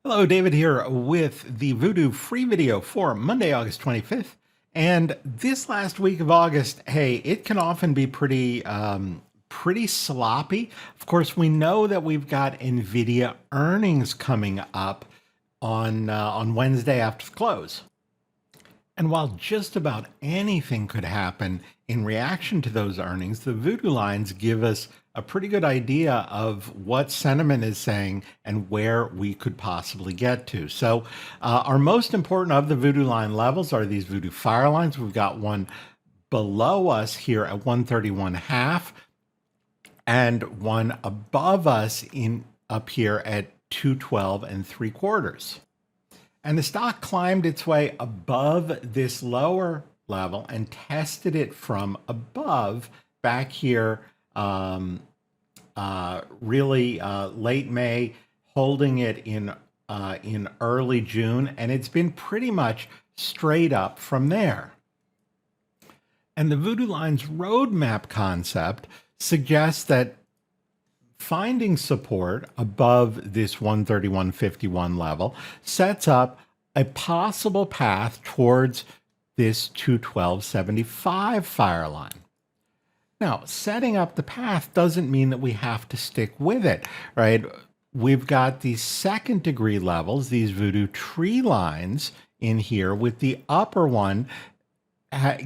Hello, David here with the Voodoo free video for Monday, August 25th. And this last week of August, hey, it can often be pretty sloppy. Of course, we know that we've got Nvidia earnings coming up on Wednesday after the close. And while just about anything could happen in reaction to those earnings, the Voodoo Lines give us a pretty good idea of what sentiment is saying and where we could possibly get to. So our most important of the Voodoo Line levels are these Voodoo Fire Lines. We've got one below us here at 131.5 and one above us up here at 212.75. And the stock climbed its way above this lower level and tested it from above back here, really late May, holding it in early June, and it's been pretty much straight up from there. And the Voodoo Lines roadmap concept suggests that finding support above this 131.51 level sets up a possible path towards this 212.75 fire line. Now, setting up the path doesn't mean that we have to stick with it, right? We've got these second degree levels, these Voodoo tree lines in here, with the upper one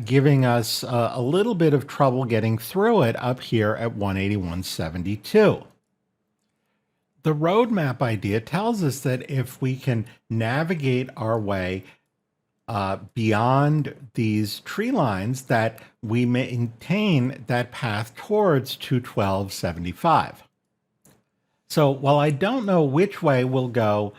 giving us a little bit of trouble getting through it up here at 181.72. The roadmap idea tells us that if we can navigate our way beyond these tree lines, that we maintain that path towards 212.75. So while I don't know which way we'll go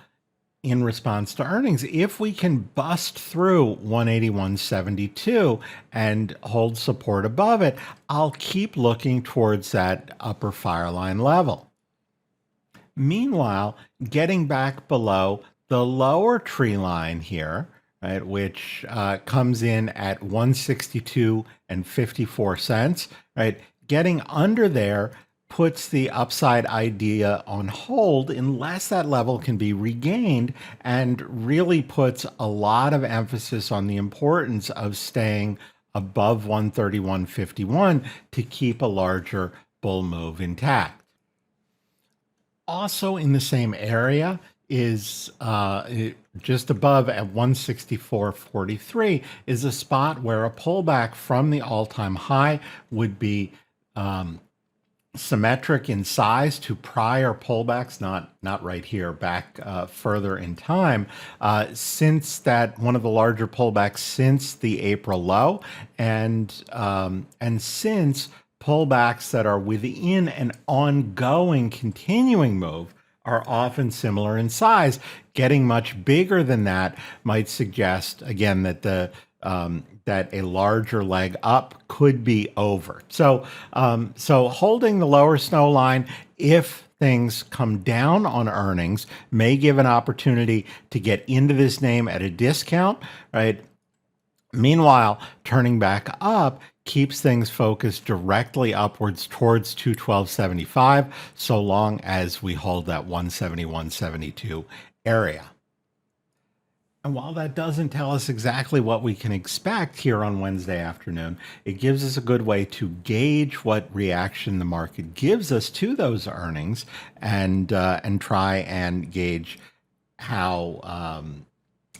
in response to earnings, if we can bust through 181.72 and hold support above it, I'll keep looking towards that upper fire line level. Meanwhile, getting back below the lower tree line here, right, which comes in at 162.54, right, getting under there puts the upside idea on hold unless that level can be regained, and really puts a lot of emphasis on the importance of staying above 131.51 to keep a larger bull move intact. Also in the same area is just above at 164.43 is a spot where a pullback from the all-time high would be symmetric in size to prior pullbacks, not right here, back further in time, since that one of the larger pullbacks since the April low, and since pullbacks that are within an ongoing continuing move are often similar in size. Getting much bigger than that might suggest, again, that that a larger leg up could be over. So holding the lower snow line, if things come down on earnings, may give an opportunity to get into this name at a discount, right? Meanwhile, turning back up keeps things focused directly upwards towards 212.75, so long as we hold that 171.72 area. And while that doesn't tell us exactly what we can expect here on Wednesday afternoon, it gives us a good way to gauge what reaction the market gives us to those earnings, and try and gauge how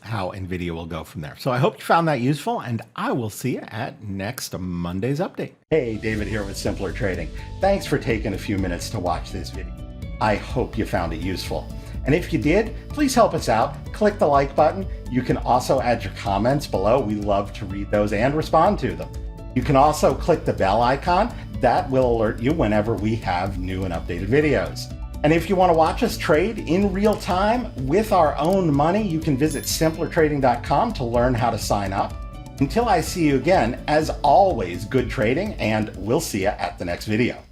Nvidia will go from there. So I hope you found that useful, and I will see you at next Monday's update. Hey, David here with Simpler Trading. Thanks for taking a few minutes to watch this video. I hope you found it useful. And if you did, please help us out. Click the like button. You can also add your comments below. We love to read those and respond to them. You can also click the bell icon. That will alert you whenever we have new and updated videos. And if you want to watch us trade in real time with our own money, you can visit simplertrading.com to learn how to sign up. Until I see you again, as always, good trading, and we'll see you at the next video.